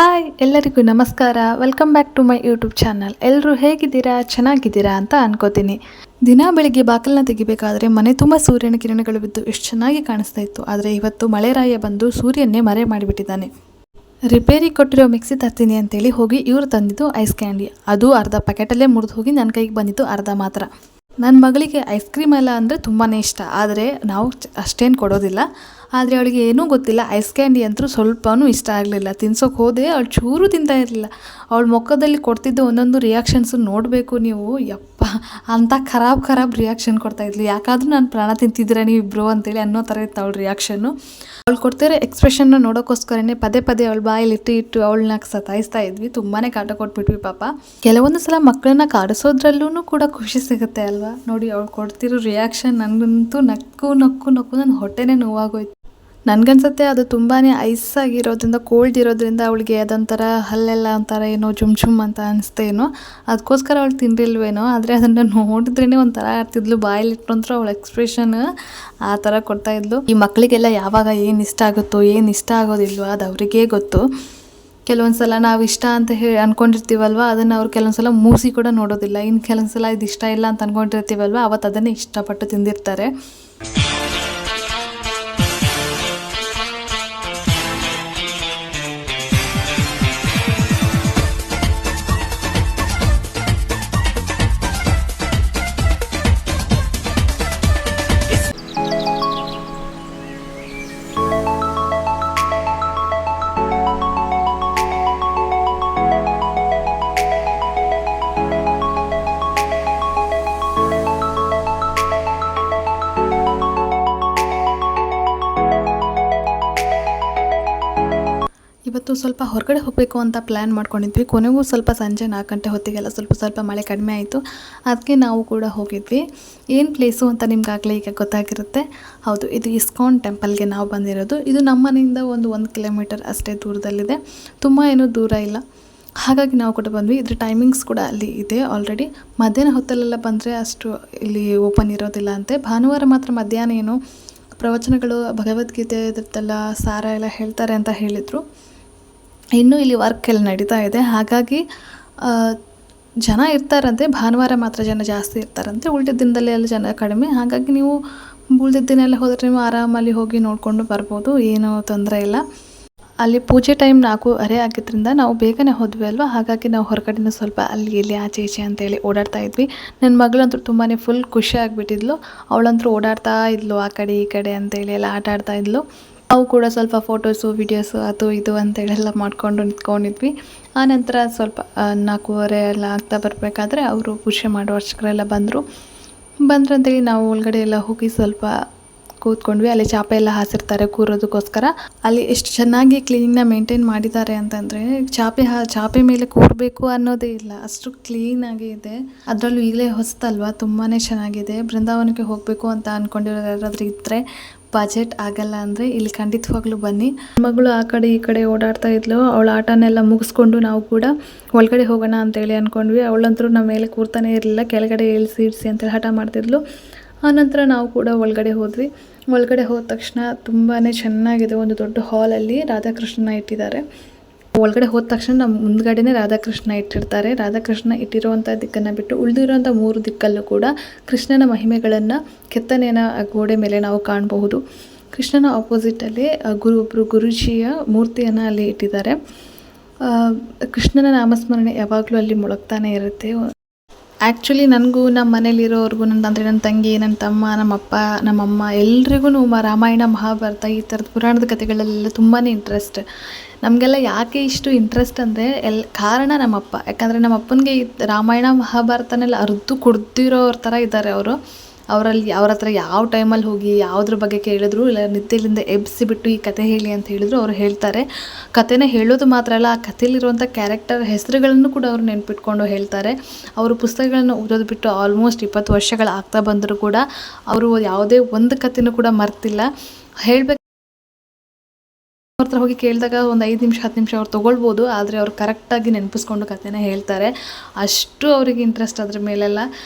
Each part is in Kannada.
ಹಾಯ್ ಎಲ್ಲರಿಗೂ ನಮಸ್ಕಾರ. Welcome back to my YouTube channel. ಎಲ್ಲರೂ ಹೇಗಿದ್ದೀರಾ, ಚೆನ್ನಾಗಿದ್ದೀರಾ ಅಂತ ಅನ್ಕೋತೀನಿ. ದಿನ ಬೆಳಿಗ್ಗೆ ಬಾಕಲನ್ನ ತೆಗಿಬೇಕಾದ್ರೆ ಮನೆ ತುಂಬ ಸೂರ್ಯನ ಕಿರಣಗಳು ಬಿದ್ದು ಎಷ್ಟು ಚೆನ್ನಾಗಿ ಕಾಣಿಸ್ತಾ ಇತ್ತು. ಆದರೆ ಇವತ್ತು ಮಳೆರಾಯ ಬಂದು ಸೂರ್ಯನ್ನೇ ಮರೆ ಮಾಡಿಬಿಟ್ಟಿದ್ದಾನೆ. ರಿಪೇರಿ ಕೊಟ್ಟಿರೋ ಮಿಕ್ಸಿ ತರ್ತೀನಿ ಅಂತೇಳಿ ಹೋಗಿ ಇವರು ತಂದಿದ್ದು ಐಸ್ ಕ್ಯಾಂಡಿ. ಅದು ಅರ್ಧ ಪ್ಯಾಕೆಟಲ್ಲೇ ಮುರಿದು ಹೋಗಿ ನನ್ನ ಕೈಗೆ ಬಂದಿತ್ತು ಅರ್ಧ ಮಾತ್ರ. ನನ್ನ ಮಗಳಿಗೆ ಐಸ್ ಕ್ರೀಮ್ ಎಲ್ಲ ಅಂದರೆ ತುಂಬಾ ಇಷ್ಟ, ಆದರೆ ನಾವು ಅಷ್ಟೇನು ಕೊಡೋದಿಲ್ಲ. ಆದರೆ ಅವಳಿಗೆ ಏನೂ ಗೊತ್ತಿಲ್ಲ, ಐಸ್ ಕ್ಯಾಂಡಿ ಅಂತೂ ಸ್ವಲ್ಪನೂ ಇಷ್ಟ ಆಗಲಿಲ್ಲ. ತಿನ್ಸೋಕೆ ಹೋದೆ, ಅವಳು ಚೂರು ತಿಂತಾ ಇರಲಿಲ್ಲ. ಅವಳ ಮುಖದಲ್ಲಿ ಕೊಡ್ತಿದ್ದ ಒಂದೊಂದು ರಿಯಾಕ್ಷನ್ಸು ನೋಡಬೇಕು ನೀವು. ಯಪ್ಪ, ಅಂಥ ಖರಾಬ್ ರಿಯಾಕ್ಷನ್ ಕೊಡ್ತಾಯಿದ್ಲು. ಯಾಕಾದರೂ ನಾನು ಪ್ರಾಣ ತಿಂತಿದ್ದೀರಾ ನೀವಿಬ್ಬರು ಅಂತೇಳಿ ಅನ್ನೋ ಥರ ಇತ್ತು ಅವಳ ರಿಯಾಕ್ಷನ್ನು. ಅವಳು ಕೊಡ್ತಿರೋ ಎಕ್ಸ್ಪ್ರೆಷನ್ನ ನೋಡೋಕ್ಕೋಸ್ಕರನೇ ಪದೇ ಅವಳ ಬಾಯಲ್ಲಿ ಇಟ್ಟು ಅವಳನ್ನ ಸತಾಯಿಸ್ತಾ ಇದ್ವಿ. ತುಂಬಾ ಕಾಟ ಕೊಟ್ಬಿಟ್ವಿ ಪಾಪ. ಕೆಲವೊಂದು ಸಲ ಮಕ್ಕಳನ್ನ ಕಾಡಿಸೋದ್ರಲ್ಲೂ ಕೂಡ ಖುಷಿ ಸಿಗುತ್ತೆ ಅಲ್ವಾ. ನೋಡಿ ಅವಳು ಕೊಡ್ತಿರೋ ರಿಯಾಕ್ಷನ್ ನನಗಂತೂ ನಕ್ಕು ನನ್ನ ಹೊಟ್ಟೆನೇ ನೋವಾಗೋಯ್ತು. ನನಗನ್ಸುತ್ತೆ ಅದು ತುಂಬಾ ಐಸ್ ಆಗಿರೋದ್ರಿಂದ, ಕೋಲ್ಡ್ ಇರೋದ್ರಿಂದ ಅವಳಿಗೆ ಅದೊಂಥರ ಹಲ್ಲೆಲ್ಲ ಒಂಥರ ಏನೋ ಜುಮ್ ಅಂತ ಅನಿಸ್ತೇನೋ, ಅದಕ್ಕೋಸ್ಕರ ಅವಳು ತಿಂದಿಲ್ವೇನೋ. ಆದರೆ ಅದನ್ನು ನೋಡಿದ್ರೇ ಒಂಥರ ಆಗ್ತಿದ್ಲು. ಬಾಯಲ್ಲಿಟ್ಟಂತೂ ಅವಳ ಎಕ್ಸ್ಪ್ರೆಷನ್ ಆ ಥರ ಕೊಡ್ತಾಯಿದ್ಲು. ಈ ಮಕ್ಕಳಿಗೆಲ್ಲ ಯಾವಾಗ ಏನು ಇಷ್ಟ ಆಗುತ್ತೋ ಏನು ಇಷ್ಟ ಆಗೋದಿಲ್ವೋ ಅದು ಅವರಿಗೇ ಗೊತ್ತು. ಕೆಲವೊಂದು ಸಲ ನಾವು ಇಷ್ಟ ಅಂತ ಅಂದ್ಕೊಂಡಿರ್ತೀವಲ್ವ, ಅದನ್ನು ಅವ್ರು ಕೆಲವೊಂದು ಸಲ ಮೂಸಿ ಕೂಡ ನೋಡೋದಿಲ್ಲ. ಇನ್ನು ಕೆಲವೊಂದು ಸಲ ಇದು ಇಷ್ಟ ಇಲ್ಲ ಅಂತ ಅಂದ್ಕೊಂಡಿರ್ತೀವಲ್ವ, ಅವತ್ತು ಅದನ್ನೇ ಇಷ್ಟಪಟ್ಟು ತಿಂದಿರ್ತಾರೆ. ಇವತ್ತು ಸ್ವಲ್ಪ ಹೊರಗಡೆ ಹೋಗಬೇಕು ಅಂತ ಪ್ಲ್ಯಾನ್ ಮಾಡ್ಕೊಂಡಿದ್ವಿ. ಕೊನೆಗೂ ಸ್ವಲ್ಪ ಸಂಜೆ 4 ಗಂಟೆ ಹೊತ್ತಿಗೆಲ್ಲ ಸ್ವಲ್ಪ ಮಳೆ ಕಡಿಮೆ ಆಯಿತು. ಅದಕ್ಕೆ ನಾವು ಕೂಡ ಹೋಗಿದ್ವಿ. ಏನು ಪ್ಲೇಸು ಅಂತ ನಿಮ್ಗಾಗಲೇ ಈಗ ಗೊತ್ತಾಗಿರುತ್ತೆ. ಹೌದು, ಇದು ಇಸ್ಕಾನ್ ಟೆಂಪಲ್ಗೆ ನಾವು ಬಂದಿರೋದು. ಇದು ನಮ್ಮ ಮನೆಯಿಂದ ಒಂದು 1 ಕಿಲೋಮೀಟರ್ ಅಷ್ಟೇ ದೂರದಲ್ಲಿದೆ, ತುಂಬ ಏನೂ ದೂರ ಇಲ್ಲ. ಹಾಗಾಗಿ ನಾವು ಕೂಡ ಬಂದ್ವಿ. ಇದ್ರ ಟೈಮಿಂಗ್ಸ್ ಕೂಡ ಅಲ್ಲಿ ಇದೆ ಆಲ್ರೆಡಿ. ಮಧ್ಯಾಹ್ನ ಹೊತ್ತಲ್ಲೆಲ್ಲ ಬಂದರೆ ಅಷ್ಟು ಇಲ್ಲಿ ಓಪನ್ ಇರೋದಿಲ್ಲ ಅಂತೆ. ಭಾನುವಾರ ಮಾತ್ರ ಮಧ್ಯಾಹ್ನ ಏನೋ ಪ್ರವಚನಗಳು, ಭಗವದ್ಗೀತೆ ಇದ್ರದ್ದೆಲ್ಲ ಸಾರ ಎಲ್ಲ ಹೇಳ್ತಾರೆ ಅಂತ ಹೇಳಿದರು. ಇನ್ನೂ ಇಲ್ಲಿ ವರ್ಕ್ ಎಲ್ಲ ನಡೀತಾ ಇದೆ, ಹಾಗಾಗಿ ಜನ ಇರ್ತಾರಂತೆ. ಭಾನುವಾರ ಮಾತ್ರ ಜನ ಜಾಸ್ತಿ ಇರ್ತಾರಂತೆ, ಉಳಿದ ದಿನದಲ್ಲಿ ಎಲ್ಲ ಜನ ಕಡಿಮೆ. ಹಾಗಾಗಿ ನೀವು ಉಳಿದ ದಿನ ಎಲ್ಲ ಹೋದರೆ ನೀವು ಆರಾಮಲ್ಲಿ ಹೋಗಿ ನೋಡಿಕೊಂಡು ಬರ್ಬೋದು, ಏನೂ ತೊಂದರೆ ಇಲ್ಲ. ಅಲ್ಲಿ ಪೂಜೆ ಟೈಮ್ 4:30 ಆಗಿದ್ದರಿಂದ ನಾವು ಬೇಗನೆ ಹೋದ್ವಿ ಅಲ್ವಾ. ಹಾಗಾಗಿ ನಾವು ಹೊರಗಡೆಯಿಂದ ಸ್ವಲ್ಪ ಅಲ್ಲಿ ಇಲ್ಲಿ ಆಚೆ ಈಚೆ ಅಂತೇಳಿ ಓಡಾಡ್ತಾ ಇದ್ವಿ. ನನ್ನ ಮಗಳಂತೂ ತುಂಬಾ ಫುಲ್ ಖುಷಿ ಆಗಿಬಿಟ್ಟಿದ್ಲು. ಅವಳಂತೂ ಓಡಾಡ್ತಾ ಇದ್ಲು, ಆ ಕಡೆ ಈ ಕಡೆ ಅಂತೇಳಿ ಎಲ್ಲ ಆಟ ಆಡ್ತಾ ಇದ್ಲು. ನಾವು ಕೂಡ ಸ್ವಲ್ಪ ಫೋಟೋಸು ವಿಡಿಯೋಸು ಅದು ಇದು ಅಂತೇಳೆಲ್ಲ ಮಾಡಿಕೊಂಡು ನಿಂತ್ಕೊಂಡಿದ್ವಿ. ಆನಂತರ ಸ್ವಲ್ಪ 4:30 ಎಲ್ಲ ಆಗ್ತಾ ಬರಬೇಕಾದ್ರೆ ಅವರು ಪೂಜೆ ಮಾಡೋ ವರ್ಷಗಳೆಲ್ಲ ಬಂದ್ರಂತೇಳಿ ನಾವು ಒಳಗಡೆ ಎಲ್ಲ ಹೋಗಿ ಸ್ವಲ್ಪ ಕೂತ್ಕೊಂಡ್ವಿ. ಅಲ್ಲಿ ಚಾಪೆ ಎಲ್ಲ ಹಾಸಿರ್ತಾರೆ ಕೂರೋದಕ್ಕೋಸ್ಕರ. ಅಲ್ಲಿ ಎಷ್ಟು ಚೆನ್ನಾಗಿ ಕ್ಲೀನ್ನ ಮೇಂಟೈನ್ ಮಾಡಿದ್ದಾರೆ ಅಂತಂದರೆ, ಚಾಪೆ ಮೇಲೆ ಕೂರಬೇಕು ಅನ್ನೋದೇ ಇಲ್ಲ, ಅಷ್ಟು ಕ್ಲೀನಾಗಿ ಇದೆ. ಅದರಲ್ಲೂ ಈಗಲೇ ಹೊಸತಲ್ವ, ತುಂಬಾ ಚೆನ್ನಾಗಿದೆ. ಬೃಂದಾವನಕ್ಕೆ ಹೋಗಬೇಕು ಅಂತ ಅಂದ್ಕೊಂಡಿರೋ ಯಾರಾದರೂ ಇದ್ದರೆ, ಬಜೆಟ್ ಆಗಲ್ಲ ಅಂದರೆ ಇಲ್ಲಿ ಖಂಡಿತವಾಗ್ಲೂ ಬನ್ನಿ. ಮಗಳು ಆ ಕಡೆ ಈ ಕಡೆ ಓಡಾಡ್ತಾ ಇದ್ಲು. ಅವಳ ಆಟನೆಲ್ಲ ಮುಗಿಸ್ಕೊಂಡು ನಾವು ಕೂಡ ಒಳಗಡೆ ಹೋಗೋಣ ಅಂತೇಳಿ ಅಂದ್ಕೊಂಡ್ವಿ. ಅವಳಂತರೂ ನಮ್ಮ ಮೇಲೆ ಕೂರ್ತಾನೆ ಇರಲಿಲ್ಲ, ಕೆಳಗಡೆ ಇಳಿಸಿ ಅಂತೇಳಿ ಹಠ ಮಾಡ್ತಿದ್ಲು. ಆನಂತರ ನಾವು ಕೂಡ ಒಳಗಡೆ ಹೋದ್ವಿ. ಒಳಗಡೆ ಹೋದ ತಕ್ಷಣ ತುಂಬಾ ಚೆನ್ನಾಗಿದೆ. ಒಂದು ದೊಡ್ಡ ಹಾಲಲ್ಲಿ ರಾಧಾಕೃಷ್ಣನ ಇಟ್ಟಿದ್ದಾರೆ. ಒಳಗಡೆ ಹೋದ ತಕ್ಷಣ ನಮ್ಮ ಮುಂದ್ಗಡೆನೇ ರಾಧಾಕೃಷ್ಣ ಇಟ್ಟಿರ್ತಾರೆ. ರಾಧಾಕೃಷ್ಣ ಇಟ್ಟಿರುವಂಥ ದಿಕ್ಕನ್ನು ಬಿಟ್ಟು ಉಳಿದಿರುವಂಥ 3 ದಿಕ್ಕಲ್ಲೂ ಕೂಡ ಕೃಷ್ಣನ ಮಹಿಮೆಗಳನ್ನು ಕೆತ್ತನೆಯ ಗೋಡೆ ಮೇಲೆ ನಾವು ಕಾಣಬಹುದು. ಕೃಷ್ಣನ ಆಪೋಸಿಟಲ್ಲಿ ಒಬ್ಬರು ಗುರುಜಿಯ ಮೂರ್ತಿಯನ್ನು ಅಲ್ಲಿ ಇಟ್ಟಿದ್ದಾರೆ. ಕೃಷ್ಣನ ನಾಮಸ್ಮರಣೆ ಯಾವಾಗಲೂ ಅಲ್ಲಿ ಮೊಳಗ್ತಾನೆ ಇರುತ್ತೆ. ಆ್ಯಕ್ಚುಲಿ ನನಗೂ ನಮ್ಮ ಮನೇಲಿರೋರ್ಗೂ, ನನ್ನ ತಂಗಿ, ನನ್ನ ತಮ್ಮ, ನಮ್ಮಪ್ಪ, ನಮ್ಮಮ್ಮ ಎಲ್ರಿಗೂ ರಾಮಾಯಣ, ಮಹಾಭಾರತ ಈ ಥರದ ಪುರಾಣದ ಕಥೆಗಳಲ್ಲೆಲ್ಲ ತುಂಬಾ ಇಂಟ್ರೆಸ್ಟ್. ನಮಗೆಲ್ಲ ಯಾಕೆ ಇಷ್ಟು ಇಂಟ್ರೆಸ್ಟ್ ಅಂದರೆ ಕಾರಣ ನಮ್ಮಪ್ಪ. ಯಾಕಂದರೆ ನಮ್ಮ ಅಪ್ಪನಿಗೆ ರಾಮಾಯಣ ಮಹಾಭಾರತನೆಲ್ಲ ಅರ್ದು ಕುಡ್ದಿರೋರ ಥರ ಇದ್ದಾರೆ ಅವರು. ಅವ್ರ ಹತ್ರ ಯಾವ ಟೈಮಲ್ಲಿ ಹೋಗಿ ಯಾವುದ್ರ ಬಗ್ಗೆ ಕೇಳಿದ್ರು, ಇಲ್ಲ ನಿದ್ದೆಲಿಂದ ಎಬ್ಸಿಬಿಟ್ಟು ಈ ಕತೆ ಹೇಳಿ ಅಂತ ಹೇಳಿದ್ರು ಅವ್ರು ಹೇಳ್ತಾರೆ. ಕತೆನ ಹೇಳೋದು ಮಾತ್ರ ಅಲ್ಲ, ಆ ಕಥೆಯಲ್ಲಿರುವಂಥ ಕ್ಯಾರೆಕ್ಟರ್ ಹೆಸರುಗಳನ್ನು ಕೂಡ ಅವ್ರು ನೆನ್ಪಿಟ್ಕೊಂಡು ಹೇಳ್ತಾರೆ. ಅವರು ಪುಸ್ತಕಗಳನ್ನು ಓದೋದು ಬಿಟ್ಟು ಆಲ್ಮೋಸ್ಟ್ 20 ವರ್ಷಗಳಾಗ್ತಾ ಬಂದರೂ ಕೂಡ ಅವರು ಯಾವುದೇ ಒಂದು ಕಥೆನೂ ಕೂಡ ಮರ್ತಿಲ್ಲ. ಹೇಳಬೇಕು ಅವ್ರ ಹತ್ರ ಹೋಗಿ ಕೇಳಿದಾಗ ಒಂದು 5 ನಿಮಿಷ 10 ನಿಮಿಷ ಅವ್ರು ತೊಗೊಳ್ಬೋದು, ಆದರೆ ಅವ್ರು ಕರೆಕ್ಟಾಗಿ ನೆನಪಿಸ್ಕೊಂಡು ಕಥೆನ ಹೇಳ್ತಾರೆ. ಅಷ್ಟು ಅವರಿಗೆ ಇಂಟ್ರೆಸ್ಟ್ ಅದ್ರ ಮೇಲೆಲ್ಲ.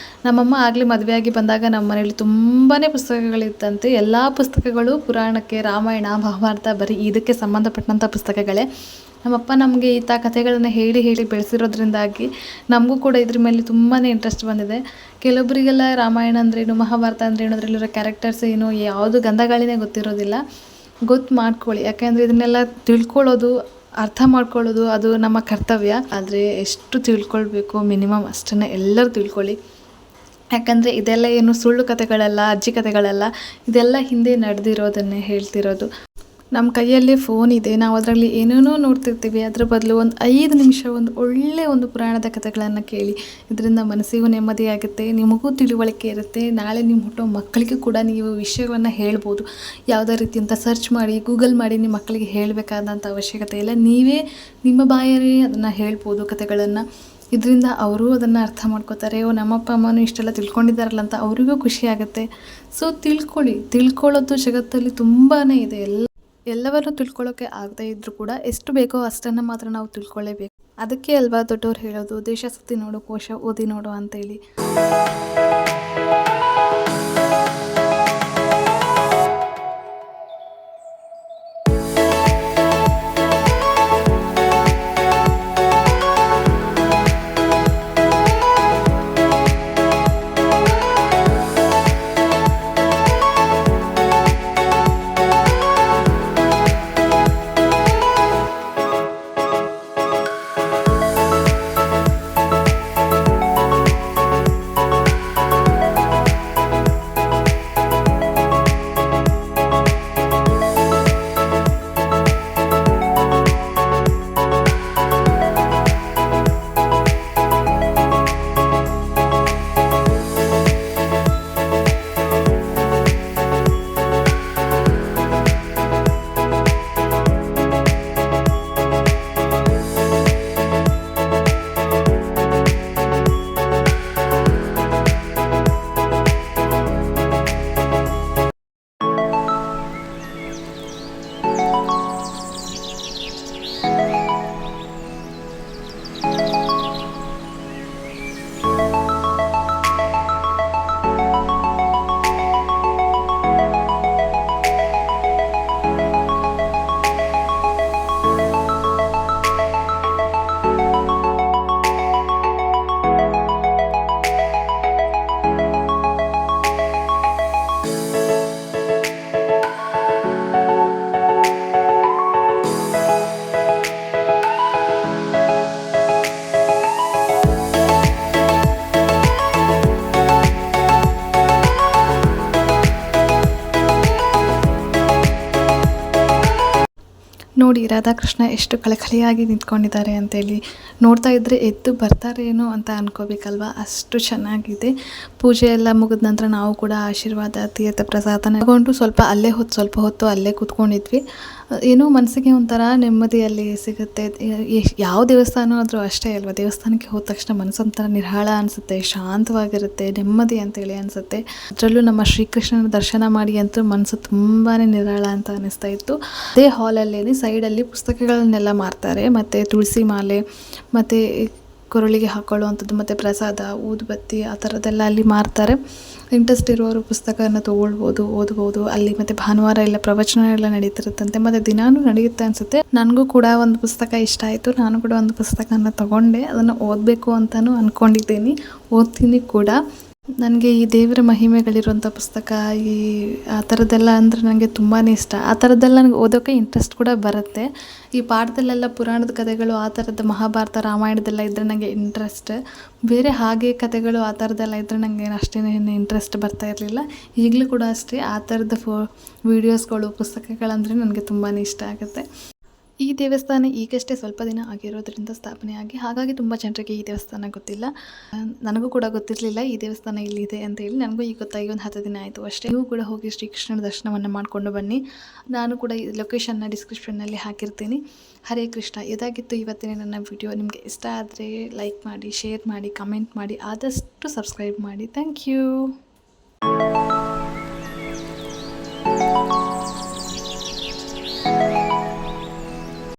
ನಮ್ಮಮ್ಮ ಆಗಲೇ ಮದುವೆಯಾಗಿ ಬಂದಾಗ ನಮ್ಮ ಮನೇಲಿ ತುಂಬಾ ಪುಸ್ತಕಗಳಿತ್ತಂತೆ. ಎಲ್ಲ ಪುಸ್ತಕಗಳು ಪುರಾಣಕ್ಕೆ, ರಾಮಾಯಣ, ಮಹಾಭಾರತ, ಬರೀ ಇದಕ್ಕೆ ಸಂಬಂಧಪಟ್ಟಂಥ ಪುಸ್ತಕಗಳೇ. ನಮ್ಮಪ್ಪ ನಮಗೆ ಈ ಕಥೆಗಳನ್ನು ಹೇಳಿ ಹೇಳಿ ಬೆಳೆಸಿರೋದ್ರಿಂದಾಗಿ ನಮಗೂ ಕೂಡ ಇದ್ರ ಮೇಲೆ ತುಂಬಾ ಇಂಟ್ರೆಸ್ಟ್ ಬಂದಿದೆ. ಕೆಲವೊಬ್ಬರಿಗೆಲ್ಲ ರಾಮಾಯಣ ಅಂದ್ರೇನು, ಮಹಾಭಾರತ ಅಂದ್ರೇನು, ಅದರಲ್ಲಿರೋ ಕ್ಯಾರೆಕ್ಟರ್ಸ್ ಏನು, ಯಾವುದು ಗಂಧಗಾಳಿನೇ ಗೊತ್ತಿರೋದಿಲ್ಲ. ಗೊತ್ತು ಮಾಡ್ಕೊಳ್ಳಿ, ಯಾಕೆಂದರೆ ಇದನ್ನೆಲ್ಲ ತಿಳ್ಕೊಳ್ಳೋದು, ಅರ್ಥ ಮಾಡ್ಕೊಳ್ಳೋದು ಅದು ನಮ್ಮ ಕರ್ತವ್ಯ. ಆದರೆ ಎಷ್ಟು ತಿಳ್ಕೊಳ್ಬೇಕು ಮಿನಿಮಮ್ ಅಷ್ಟನ್ನು ಎಲ್ಲರೂ ತಿಳ್ಕೊಳ್ಳಿ. ಯಾಕಂದರೆ ಇದೆಲ್ಲ ಏನು ಸುಳ್ಳು ಕಥೆಗಳಲ್ಲ, ಅಜ್ಜಿ ಕಥೆಗಳಲ್ಲ, ಇದೆಲ್ಲ ಹಿಂದೆ ನಡೆದಿರೋದನ್ನೇ ಹೇಳ್ತಿರೋದು. ನಮ್ಮ ಕೈಯಲ್ಲಿ ಫೋನ್ ಇದೆ, ನಾವು ಅದರಲ್ಲಿ ಏನೇನೋ ನೋಡ್ತಿರ್ತೀವಿ. ಅದರ ಬದಲು ಒಂದು 5 ನಿಮಿಷ ಒಂದು ಪುರಾಣದ ಕಥೆಗಳನ್ನು ಕೇಳಿ. ಇದರಿಂದ ಮನಸ್ಸಿಗೂ ನೆಮ್ಮದಿಯಾಗುತ್ತೆ, ನಿಮಗೂ ತಿಳುವಳಿಕೆ ಇರುತ್ತೆ. ನಾಳೆ ನಿಮ್ಮ ಹುಟ್ಟೋ ಮಕ್ಕಳಿಗೂ ಕೂಡ ನೀವು ವಿಷಯವನ್ನು ಹೇಳ್ಬೋದು. ಯಾವುದೇ ರೀತಿ ಅಂತ ಸರ್ಚ್ ಮಾಡಿ, ಗೂಗಲ್ ಮಾಡಿ ನಿಮ್ಮ ಮಕ್ಕಳಿಗೆ ಹೇಳಬೇಕಾದಂಥ ಅವಶ್ಯಕತೆ ಇಲ್ಲ. ನೀವೇ ನಿಮ್ಮ ಬಾಯಲ್ಲಿ ಅದನ್ನು ಹೇಳ್ಬೋದು ಕಥೆಗಳನ್ನು. ಇದರಿಂದ ಅವರು ಅದನ್ನು ಅರ್ಥ ಮಾಡ್ಕೋತಾರೆ. ನಮ್ಮಪ್ಪ ಅಮ್ಮನೂ ಇಷ್ಟೆಲ್ಲ ತಿಳ್ಕೊಂಡಿದ್ದಾರಲ್ಲ ಅಂತ ಅವರಿಗೂ ಖುಷಿ ಆಗುತ್ತೆ. ಸೊ ತಿಳ್ಕೊಳ್ಳೋದು ಜಗತ್ತಲ್ಲಿ ತುಂಬಾ ಇದೆ. ಎಲ್ಲವನ್ನೂ ತಿಳ್ಕೊಳ್ಳೋಕ್ಕೆ ಆಗದೇ ಇದ್ದರೂ ಕೂಡ ಎಷ್ಟು ಬೇಕೋ ಅಷ್ಟನ್ನು ಮಾತ್ರ ನಾವು ತಿಳ್ಕೊಳ್ಳೇಬೇಕು. ಅದಕ್ಕೆ ಅಲ್ವಾ ದೊಡ್ಡವ್ರು ಹೇಳೋದು, ದೇಶ ಸುತ್ತಿ ನೋಡು, ಕೋಶ ಓದಿ ನೋಡು ಅಂತೇಳಿ. ನೋಡಿ ರಾಧಾಕೃಷ್ಣ ಎಷ್ಟು ಕಳಕಳಿಯಾಗಿ ನಿಂತ್ಕೊಂಡಿದ್ದಾರೆ ಅಂತೇಳಿ. ನೋಡ್ತಾ ಇದ್ದರೆ ಎದ್ದು ಬರ್ತಾರೇನೋ ಅಂತ ಅನ್ಕೋಬೇಕಲ್ವ, ಅಷ್ಟು ಚೆನ್ನಾಗಿದೆ. ಪೂಜೆ ಎಲ್ಲ ಮುಗಿದ ನಂತರ ನಾವು ಕೂಡ ಆಶೀರ್ವಾದ ತೀರ್ಥ ಪ್ರಸಾದನ ತಗೊಂಡು ಸ್ವಲ್ಪ ಹೊತ್ತು ಅಲ್ಲೇ ಕೂತ್ಕೊಂಡಿದ್ವಿ. ಏನೋ ಮನಸ್ಸಿಗೆ ಒಂಥರ ನೆಮ್ಮದಿಯಲ್ಲಿ ಸಿಗುತ್ತೆ. ಯಾವ ದೇವಸ್ಥಾನ ಆದರೂ ಅಷ್ಟೇ ಅಲ್ವ, ದೇವಸ್ಥಾನಕ್ಕೆ ಹೋದ ತಕ್ಷಣ ಮನಸ್ಸೊಂಥರ ನಿರಾಳ ಅನಿಸುತ್ತೆ, ಶಾಂತವಾಗಿರುತ್ತೆ, ನೆಮ್ಮದಿ ಅಂತೇಳಿ ಅನಿಸುತ್ತೆ. ಅದರಲ್ಲೂ ನಮ್ಮ ಶ್ರೀಕೃಷ್ಣನ ದರ್ಶನ ಮಾಡಿ ಅಂತೂ ಮನಸ್ಸು ತುಂಬಾ ನಿರಾಳ ಅಂತ ಅನ್ನಿಸ್ತಾ ಇತ್ತು. ಅದೇ ಹಾಲಲ್ಲೇ ಸೈಡಲ್ಲಿ ಪುಸ್ತಕಗಳನ್ನೆಲ್ಲ ಮಾರ್ತಾರೆ, ಮತ್ತು ತುಳಸಿ ಮಾಲೆ, ಮತ್ತು ಕೊರಳಿಗೆ ಹಾಕೊಳ್ಳುವಂಥದ್ದು, ಮತ್ತು ಪ್ರಸಾದ, ಊದುಬತ್ತಿ ಆ ಥರದ್ದೆಲ್ಲ ಅಲ್ಲಿ ಮಾರ್ತಾರೆ. ಇಂಟ್ರೆಸ್ಟ್ ಇರೋರು ಪುಸ್ತಕನ ಓದ್ಬೋದು ಅಲ್ಲಿ. ಮತ್ತು ಭಾನುವಾರ ಎಲ್ಲ ಪ್ರವಚನ ಎಲ್ಲ ನಡೀತಿರುತ್ತಂತೆ, ಮತ್ತು ದಿನಾನೂ ನಡೆಯುತ್ತೆ ಅನಿಸುತ್ತೆ. ನನಗೂ ಕೂಡ ಒಂದು ಪುಸ್ತಕ ಇಷ್ಟ ಆಯಿತು, ನಾನು ಕೂಡ ಒಂದು ಪುಸ್ತಕನ ತಗೊಂಡೆ. ಅದನ್ನು ಓದಬೇಕು ಅಂತಲೂ ಅಂದ್ಕೊಂಡಿದ್ದೀನಿ, ಓದ್ತೀನಿ ಕೂಡ. ನನಗೆ ಈ ದೇವರ ಮಹಿಮೆಗಳಿರುವಂಥ ಪುಸ್ತಕ, ಆ ಥರದ್ದೆಲ್ಲ ಅಂದರೆ ನನಗೆ ತುಂಬಾ ಇಷ್ಟ. ಆ ಥರದ್ದೆಲ್ಲ ನನಗೆ ಓದೋಕ್ಕೆ ಇಂಟ್ರೆಸ್ಟ್ ಕೂಡ ಬರುತ್ತೆ. ಈ ಪಾಠದಲ್ಲೆಲ್ಲ ಪುರಾಣದ ಕಥೆಗಳು, ಆ ಥರದ್ದು ಮಹಾಭಾರತ ರಾಮಾಯಣದೆಲ್ಲ ಇದ್ದರೆ ನನಗೆ ಇಂಟ್ರೆಸ್ಟ್. ಬೇರೆ ಹಾಗೆ ಕಥೆಗಳು ಆ ಥರದ್ದೆಲ್ಲ ಇದ್ದರೆ ನನಗೆ ಅಷ್ಟೇನು ಇಂಟ್ರೆಸ್ಟ್ ಬರ್ತಾ ಇರಲಿಲ್ಲ. ಈಗಲೂ ಕೂಡ ಅಷ್ಟೇ, ಆ ಥರದ ವೀಡಿಯೋಸ್ಗಳು, ಪುಸ್ತಕಗಳಂದರೆ ನನಗೆ ತುಂಬಾ ಇಷ್ಟ ಆಗುತ್ತೆ. ಈ ದೇವಸ್ಥಾನ ಈಗಷ್ಟೇ ಸ್ವಲ್ಪ ದಿನ ಆಗಿರೋದ್ರಿಂದ ಸ್ಥಾಪನೆಯಾಗಿ, ಹಾಗಾಗಿ ತುಂಬ ಜನರಿಗೆ ಈ ದೇವಸ್ಥಾನ ಗೊತ್ತಿಲ್ಲ. ನನಗೂ ಕೂಡ ಗೊತ್ತಿರಲಿಲ್ಲ ಈ ದೇವಸ್ಥಾನ ಇಲ್ಲಿದೆ ಅಂತ ಹೇಳಿ. ನನಗೂ ಈಗ ಗೊತ್ತಾಗಿ ಒಂದು 10 ದಿನ ಆಯಿತು ಅಷ್ಟೇ. ನೀವು ಕೂಡ ಹೋಗಿ ಶ್ರೀಕೃಷ್ಣನ ದರ್ಶನವನ್ನು ಮಾಡಿಕೊಂಡು ಬನ್ನಿ. ನಾನು ಕೂಡ ಈ ಲೊಕೇಶನ್ನ ಡಿಸ್ಕ್ರಿಪ್ಷನ್ನಲ್ಲಿ ಹಾಕಿರ್ತೀನಿ. ಹರೇ ಕೃಷ್ಣ. ಇದಾಗಿತ್ತು ಇವತ್ತಿನ ನನ್ನ ವಿಡಿಯೋ. ನಿಮಗೆ ಇಷ್ಟ ಆದರೆ ಲೈಕ್ ಮಾಡಿ, ಶೇರ್ ಮಾಡಿ, ಕಮೆಂಟ್ ಮಾಡಿ, ಆದಷ್ಟು ಸಬ್ಸ್ಕ್ರೈಬ್ ಮಾಡಿ. Thank you.